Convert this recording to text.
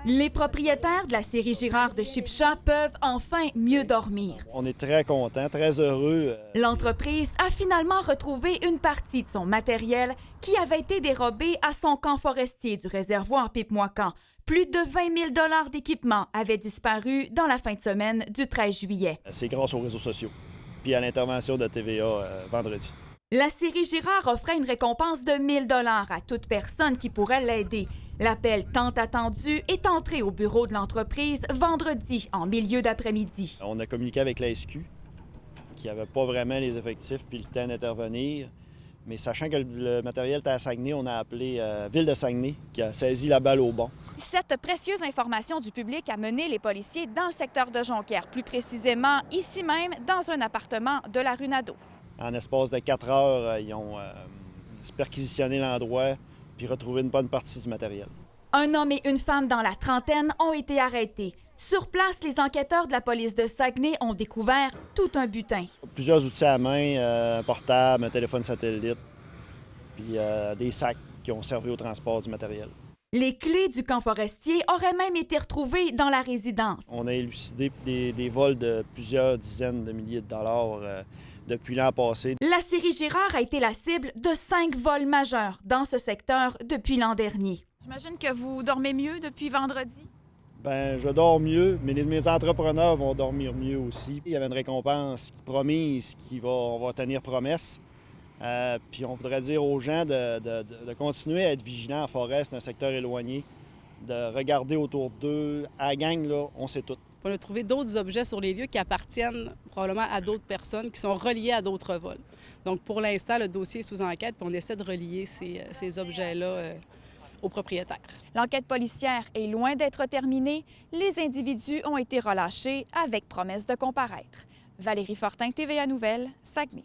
Les propriétaires de la série Girard de Chipcha peuvent enfin mieux dormir. On est très contents, très heureux. L'entreprise a finalement retrouvé une partie de son matériel qui avait été dérobé à son camp forestier du réservoir Pipe-Moican. Plus de 20 000 d'équipement avaient disparu dans la fin de semaine du 13 juillet. C'est grâce aux réseaux sociaux, puis à l'intervention de TVA vendredi. La série Girard offrait une récompense de 1 000 à toute personne qui pourrait l'aider. L'appel tant attendu est entré au bureau de l'entreprise vendredi en milieu d'après-midi. On a communiqué avec la SQ, qui n'avait pas vraiment les effectifs puis le temps d'intervenir. Mais sachant que le matériel était à Saguenay, on a appelé Ville de Saguenay, qui a saisi la balle au bon. Cette précieuse information du public a mené les policiers dans le secteur de Jonquière, plus précisément ici même, dans un appartement de la rue Nadeau. En espace de 4 heures, ils ont perquisitionné l'endroit puis retrouvé une bonne partie du matériel. Un homme et une femme dans la trentaine ont été arrêtés. Sur place, les enquêteurs de la police de Saguenay ont découvert tout un butin. Plusieurs outils à main, un portable, un téléphone satellite, puis des sacs qui ont servi au transport du matériel. Les clés du camp forestier auraient même été retrouvées dans la résidence. On a élucidé des vols de plusieurs dizaines de milliers de dollars depuis l'an passé. La série Girard a été la cible de 5 vols majeurs dans ce secteur depuis l'an dernier. J'imagine que vous dormez mieux depuis vendredi? Bien, je dors mieux, mais mes entrepreneurs vont dormir mieux aussi. Il y avait une récompense promise on va tenir promesse. Puis on voudrait dire aux gens de continuer à être vigilants en forêt, c'est un secteur éloigné, de regarder autour d'eux. À la gang, là, on sait tout. On a trouvé d'autres objets sur les lieux qui appartiennent probablement à d'autres personnes, qui sont reliés à d'autres vols. Donc pour l'instant, le dossier est sous enquête, puis on essaie de relier ces objets-là aux propriétaires. L'enquête policière est loin d'être terminée. Les individus ont été relâchés avec promesse de comparaître. Valérie Fortin, TVA Nouvelles, Saguenay.